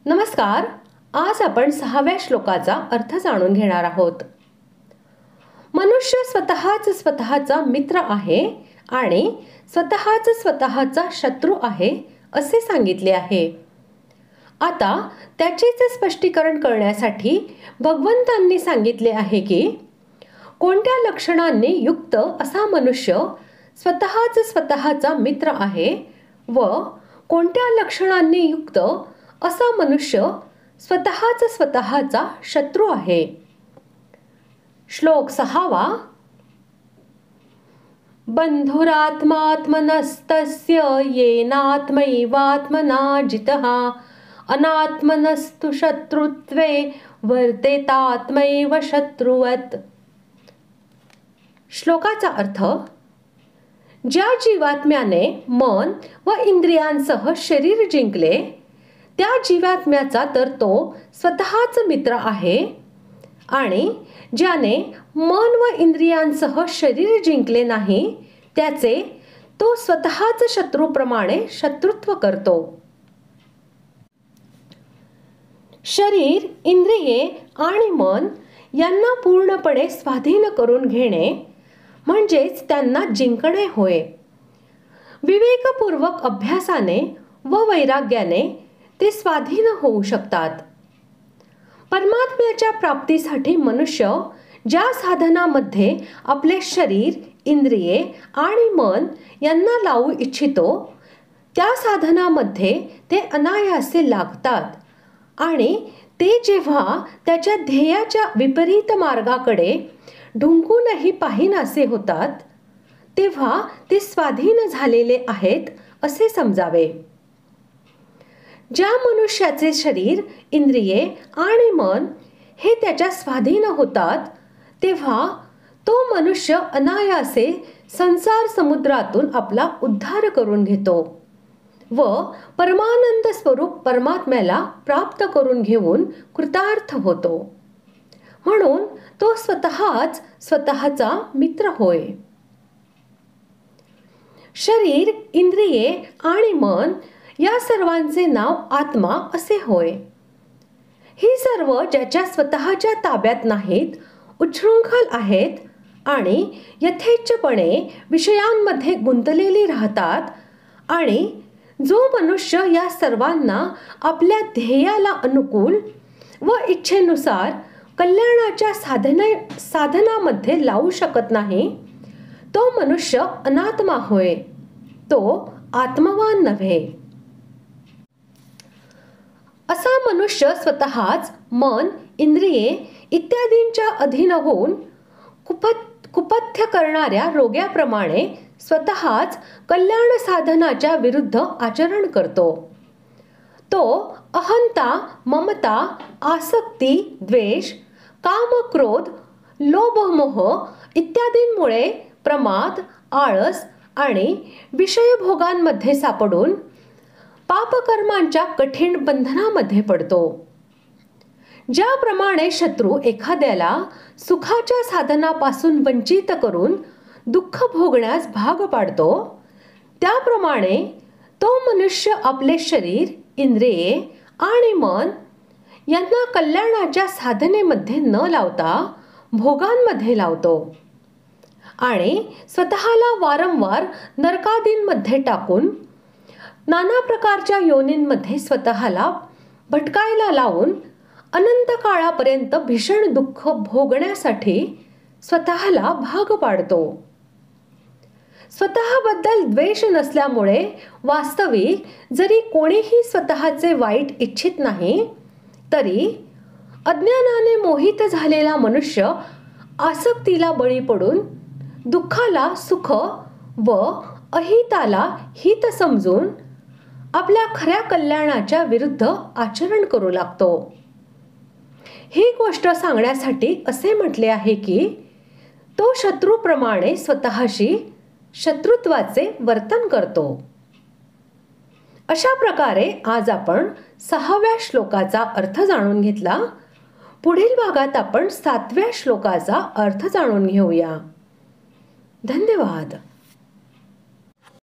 नमस्कार. आज आपण 6व्या श्लोकाचा अर्थ जाणून घेणार आहोत. मनुष्य स्वतःचा मित्र आहे आणि स्वतःचा शत्रू आहे असे सांगितले आहे. आता त्याचेच स्पष्टीकरण करण्यासाठी भगवंतांनी सांगितले आहे की कोणत्या लक्षणांनी युक्त असा मनुष्य स्वतःचा मित्र आहे व कोणत्या लक्षणांनी युक्त असा मनुष्य स्वतःचा शत्रू आहे. श्लोक 6. बंधुरात्मात्मनस्तस्य येनात्मैवात्मना जितः अनात्मनस्तु शत्रुत्वे वर्तेतात्मैव शत्रुवत्. श्लोकाचा अर्थ: ज्या जीवात्म्याने मन व इंद्रियांसह शरीर जिंकले त्या जीवात्म्याचा तर तो स्वतःच मित्र आहे आणि ज्याने मन व इंद्रियांसह शरीर जिंकले नाही त्याचे तो स्वतःच शत्रूप्रमाणे शत्रुत्व करतो. शरीर, इंद्रिये आणि मन यांना पूर्णपणे स्वाधीन करून घेणे म्हणजेच त्यांना जिंकणे होय. विवेकपूर्वक अभ्यासाने व वैराग्याने ते स्वाधीन होऊ शकतात. परमात्म्याच्या प्राप्तीसाठी मनुष्य ज्या साधनामध्ये आपले शरीर, इंद्रिये आणि मन यांना लावू इच्छितो त्या साधनामध्ये ते अनायासे लागतात आणि ते जेव्हा त्याच्या ध्येयाच्या विपरीत मार्गाकडे ढुंकूनही पाहिनासे होतात तेव्हा ते स्वाधीन झालेले आहेत असे समजावे. ज्या मनुष्याचे शरीर, इंद्रिये आणि मन हे त्याच्या स्वाधीन होतात तेव्हा तो मनुष्य अनायासे संसार समुद्रातून आपला उद्धार करून घेतो व परमानंद स्वरूप परमात्म्याला प्राप्त करून घेऊन कृतार्थ होतो. म्हणून तो स्वतःचा मित्र होय. शरीर, इंद्रिये आणि मन या सर्वांचे नाव आत्मा असे होय. ही सर्व ज्याच्या स्वतःच्या ताब्यात नाहीत, उच्छृंखल आहेत आणि यथेच्छपणे विषयांमध्ये गुंतलेली राहतात आणि जो मनुष्य या सर्वांना आपल्या ध्येयाला अनुकूल व इच्छेनुसार कल्याणाच्या साधनामध्ये लावू शकत नाही तो मनुष्य अनात्मा होय, तो आत्मवान नव्हे. असा मनुष्य स्वतःच मन, इंद्रिये इत्यादींच्या अधीन होऊन कुपथ्य करणाऱ्या रोग्याप्रमाणे स्वतःच कल्याण साधनाच्या विरुद्ध आचरण करतो. तो अहंता, ममता, आसक्ती, द्वेष, काम, क्रोध, लोभ, मोह इत्यादींमुळे प्रमाद, आळस आणि विषयभोगांमध्ये सापडून पापकर्मांच्या कठीण बंधनामध्ये पडतो. ज्याप्रमाणे शत्रू एखाद्याला सुखाच्या साधनापासून वंचित करून दुःख भोगण्यास भाग पाडतो त्याप्रमाणे तो मनुष्य आपले शरीर, इंद्रिये आणि मन यांना कल्याणाच्या साधनेमध्ये न लावता भोगांमध्ये लावतो आणि स्वतःला वारंवार नरकादींमध्ये टाकून नाना प्रकारच्या योनींमध्ये स्वतःला भटकायला लावून अनंत काळापर्यंत भीषण दुःख भोगण्यासाठी स्वतःला भाग पाडतो. स्वतःबद्दल द्वेष नसल्यामुळे वास्तविक जरी कोणीही स्वतःचे वाईट इच्छित नाही तरी अज्ञानाने मोहित झालेला मनुष्य आसक्तीला बळी पडून दुःखाला सुख व अहिताला हित समजून आपल्या खऱ्या कल्याणाच्या विरुद्ध आचरण करू लागतो. ही गोष्ट सांगण्यासाठी असे म्हटले आहे की तो शत्रूप्रमाणे स्वतःशी शत्रुत्वाचे वर्तन करतो. अशा प्रकारे आज आपण 6व्या श्लोकाचा अर्थ जाणून घेतला. पुढील भागात आपण 7व्या श्लोकाचा अर्थ जाणून घेऊया. धन्यवाद.